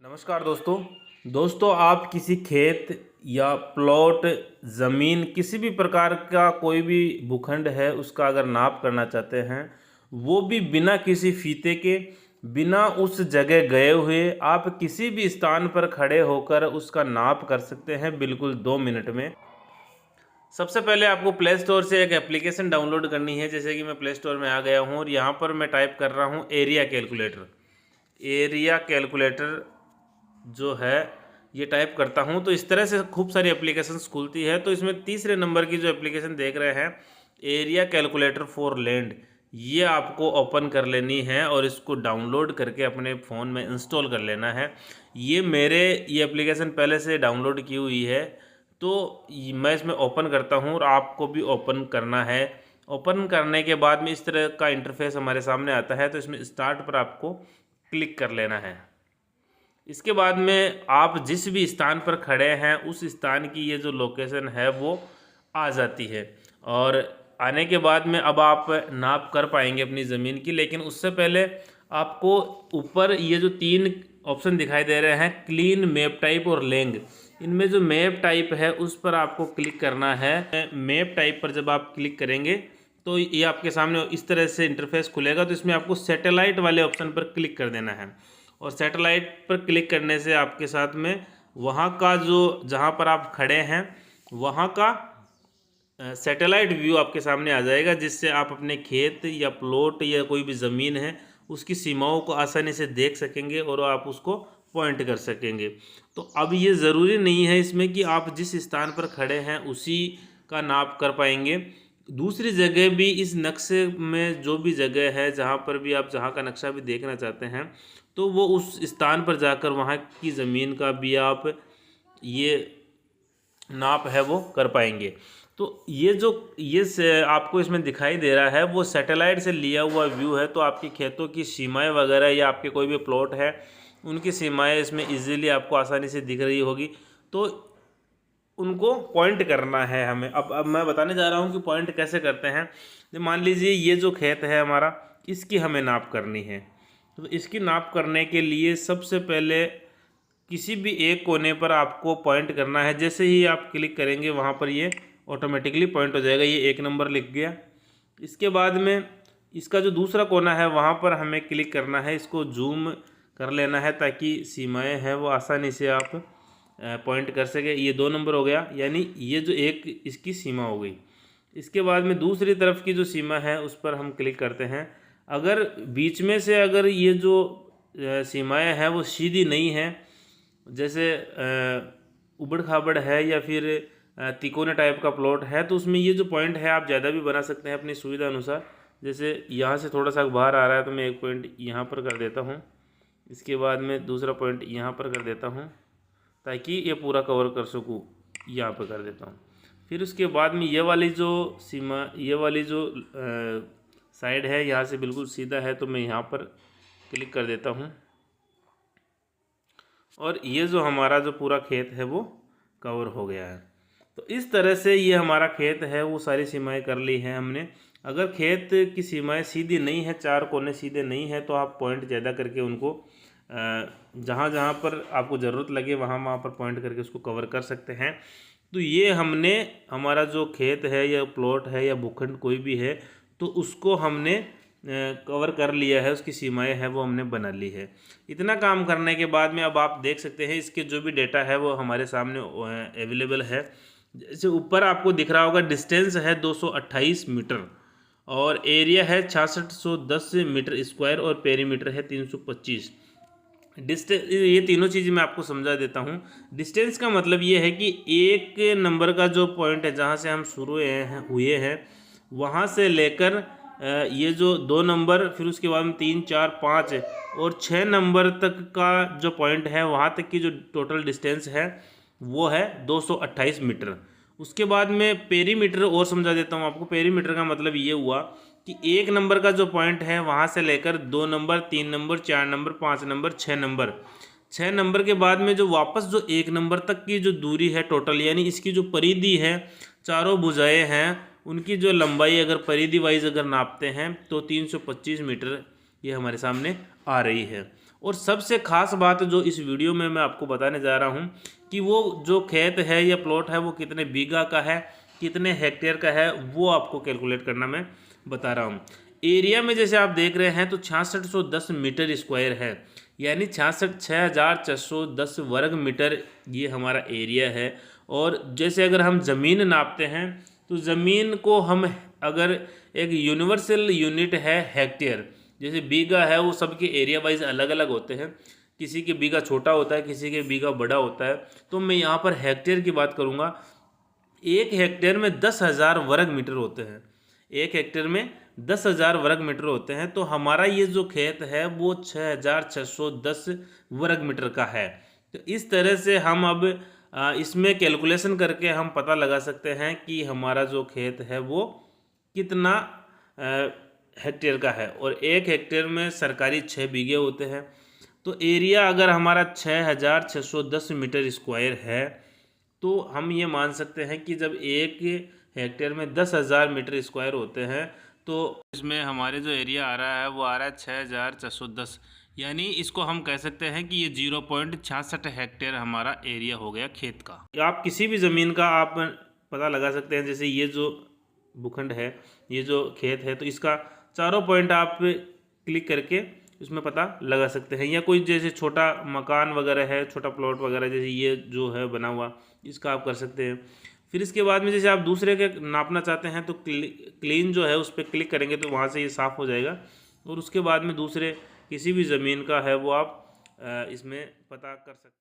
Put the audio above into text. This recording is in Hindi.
नमस्कार दोस्तों आप किसी खेत या प्लॉट ज़मीन किसी भी प्रकार का कोई भी भूखंड है उसका अगर नाप करना चाहते हैं, वो भी बिना किसी फीते के, बिना उस जगह गए हुए आप किसी भी स्थान पर खड़े होकर उसका नाप कर सकते हैं बिल्कुल 2 मिनट में। सबसे पहले आपको प्ले स्टोर से एक एप्लीकेशन डाउनलोड करनी है। जैसे कि मैं प्ले स्टोर में आ गया हूँ और यहाँ पर मैं टाइप कर रहा हूँ एरिया कैलकुलेटर। एरिया कैलकुलेटर जो है ये टाइप करता हूँ तो इस तरह से खूब सारी एप्लीकेशंस खुलती है। तो इसमें तीसरे नंबर की जो एप्लीकेशन देख रहे हैं, एरिया कैलकुलेटर फॉर लैंड, ये आपको ओपन कर लेनी है और इसको डाउनलोड करके अपने फ़ोन में इंस्टॉल कर लेना है। ये एप्लीकेशन पहले से डाउनलोड की हुई है, तो मैं इसमें ओपन करता हूँ और आपको भी ओपन करना है। ओपन करने के बाद में इस तरह का इंटरफेस हमारे सामने आता है, तो इसमें स्टार्ट पर आपको क्लिक कर लेना है। इसके बाद में आप जिस भी स्थान पर खड़े हैं उस स्थान की ये जो लोकेशन है वो आ जाती है, और आने के बाद में अब आप नाप कर पाएंगे अपनी ज़मीन की। लेकिन उससे पहले आपको ऊपर ये जो 3 ऑप्शन दिखाई दे रहे हैं, क्लीन, मैप टाइप और लेंग, इनमें जो मैप टाइप है उस पर आपको क्लिक करना है। मैप टाइप पर जब आप क्लिक करेंगे तो ये आपके सामने इस तरह से इंटरफेस खुलेगा। तो इसमें आपको सैटेलाइट वाले ऑप्शन पर क्लिक कर देना है, और सैटेलाइट पर क्लिक करने से आपके साथ में वहाँ का जो जहाँ पर आप खड़े हैं वहाँ का सैटेलाइट व्यू आपके सामने आ जाएगा, जिससे आप अपने खेत या प्लॉट या कोई भी ज़मीन है उसकी सीमाओं को आसानी से देख सकेंगे और आप उसको पॉइंट कर सकेंगे। तो अब ये ज़रूरी नहीं है इसमें कि आप जिस स्थान पर खड़े हैं उसी का नाप कर पाएंगे। दूसरी जगह भी इस नक्शे में जो भी जगह है जहाँ पर भी आप जहाँ का नक्शा भी देखना चाहते हैं, तो वो उस स्थान पर जाकर वहाँ की ज़मीन का भी आप ये नाप है वो कर पाएंगे। तो ये से आपको इसमें दिखाई दे रहा है वो सैटेलाइट से लिया हुआ व्यू है। तो आपके खेतों की सीमाएं वगैरह या आपके कोई भी प्लॉट है उनकी सीमाएं इसमें इजीली आपको आसानी से दिख रही होगी, तो उनको पॉइंट करना है हमें। अब मैं बताने जा रहा हूँ कि पॉइंट कैसे करते हैं। मान लीजिए ये जो खेत है हमारा, इसकी हमें नाप करनी है। तो इसकी नाप करने के लिए सबसे पहले किसी भी एक कोने पर आपको पॉइंट करना है। जैसे ही आप क्लिक करेंगे वहाँ पर ये ऑटोमेटिकली पॉइंट हो जाएगा। ये 1 नंबर लिख गया। इसके बाद में इसका जो दूसरा कोना है वहाँ पर हमें क्लिक करना है, इसको जूम कर लेना है ताकि सीमाएं हैं वो आसानी से आप पॉइंट कर सके। ये 2 नंबर हो गया, यानी ये जो एक इसकी सीमा हो गई। इसके बाद में दूसरी तरफ की जो सीमा है उस पर हम क्लिक करते हैं। अगर बीच में से अगर ये जो सीमाएं हैं वो सीधी नहीं हैं, जैसे उबड़ खाबड़ है या फिर तिकोने टाइप का प्लॉट है, तो उसमें ये जो पॉइंट है आप ज़्यादा भी बना सकते हैं अपनी सुविधा अनुसार। जैसे यहाँ से थोड़ा सा बाहर आ रहा है तो मैं एक पॉइंट यहाँ पर कर देता हूँ, इसके बाद में दूसरा पॉइंट यहाँ पर कर देता हूँ ताकि ये पूरा कवर कर सकूँ। यहाँ पर कर देता हूँ। फिर उसके बाद में ये वाली जो सीमा, ये वाली जो साइड है यहाँ से बिल्कुल सीधा है, तो मैं यहाँ पर क्लिक कर देता हूँ और ये जो हमारा जो पूरा खेत है वो कवर हो गया है। तो इस तरह से ये हमारा खेत है वो सारी सीमाएं कर ली हैं हमने। अगर खेत की सीमाएं सीधी नहीं है, 4 कोने सीधे नहीं है, तो आप पॉइंट ज़्यादा करके उनको जहाँ जहाँ पर आपको ज़रूरत लगे वहाँ वहाँ पर पॉइंट करके उसको कवर कर सकते हैं। तो ये हमने हमारा जो खेत है या प्लॉट है या भूखंड कोई भी है, तो उसको हमने कवर कर लिया है, उसकी सीमाएं हैं वो हमने बना ली है। इतना काम करने के बाद में अब आप देख सकते हैं इसके जो भी डेटा है वो हमारे सामने अवेलेबल है। जैसे ऊपर आपको दिख रहा होगा डिस्टेंस है 228 मीटर और एरिया है 6610 मीटर स्क्वायर और पेरीमीटर है 325। डिस्टेंस, ये तीनों चीज़ें मैं आपको समझा देता हूँ। डिस्टेंस का मतलब ये है कि 1 नंबर का जो पॉइंट है जहाँ से हम शुरू हुए हैं वहाँ से लेकर ये जो 2 नंबर, फिर उसके बाद में 3, 4, 5 और 6 नंबर तक का जो पॉइंट है वहाँ तक की जो टोटल डिस्टेंस है वो है 228 मीटर। उसके बाद में पेरीमीटर और समझा देता हूँ आपको। पेरीमीटर का मतलब ये हुआ कि 1 नंबर का जो पॉइंट है वहाँ से लेकर 2 number, 3 number, 4 number, 5 number, 6 number के बाद में जो वापस जो 1 नंबर तक की जो दूरी है टोटल, यानी इसकी जो परिधि है, चारों भुजाएं हैं, उनकी जो लंबाई अगर परिधि वाइज अगर नापते हैं तो 325 मीटर ये हमारे सामने आ रही है। और सबसे ख़ास बात जो इस वीडियो में मैं आपको बताने जा रहा हूँ कि वो जो खेत है या प्लॉट है वो कितने बीघा का है, कितने हेक्टेयर का है, वो आपको कैलकुलेट करना मैं बता रहा हूँ। एरिया में जैसे आप देख रहे हैं तो 6610 मीटर स्क्वायर है, यानी 66,610 वर्ग मीटर ये हमारा एरिया है। और जैसे अगर हम ज़मीन नापते हैं तो ज़मीन को हम अगर एक यूनिवर्सल यूनिट है हेक्टेयर, जैसे बीघा है वो सबके एरिया वाइज अलग अलग होते हैं, किसी के बीघा छोटा होता है, किसी के बीघा बड़ा होता है, तो मैं यहाँ पर हेक्टेयर की बात करूँगा। एक हेक्टेयर में 10,000 वर्ग मीटर होते हैं, एक हेक्टेयर में 10,000 वर्ग मीटर होते हैं। तो हमारा ये जो खेत है वो 6,610 वर्ग मीटर का है। तो इस तरह से हम अब इसमें कैलकुलेशन करके हम पता लगा सकते हैं कि हमारा जो खेत है वो कितना हेक्टेयर का है। और एक हेक्टेयर में सरकारी 6 बीघे होते हैं। तो एरिया अगर हमारा 6,610 मीटर स्क्वायर है तो हम ये मान सकते हैं कि जब एक हेक्टेयर में 10,000 मीटर स्क्वायर होते हैं तो इसमें हमारे जो एरिया आ रहा है वो आ रहा है 6,610, यानी इसको हम कह सकते हैं कि ये 0.66 हेक्टेयर हमारा एरिया हो गया खेत का। आप किसी भी ज़मीन का आप पता लगा सकते हैं। जैसे ये जो भूखंड है, ये जो खेत है, तो इसका चारों पॉइंट आप क्लिक करके इसमें पता लगा सकते हैं। या कोई जैसे छोटा मकान वगैरह है, छोटा प्लॉट वगैरह, जैसे ये जो है बना हुआ, इसका आप कर सकते हैं। फिर इसके बाद में जैसे आप दूसरे के नापना चाहते हैं तो क्लीन जो है उस पर क्लिक करेंगे तो वहाँ से ये साफ़ हो जाएगा। और उसके बाद में दूसरे किसी भी ज़मीन का है वो आप इसमें पता कर सकते हैं।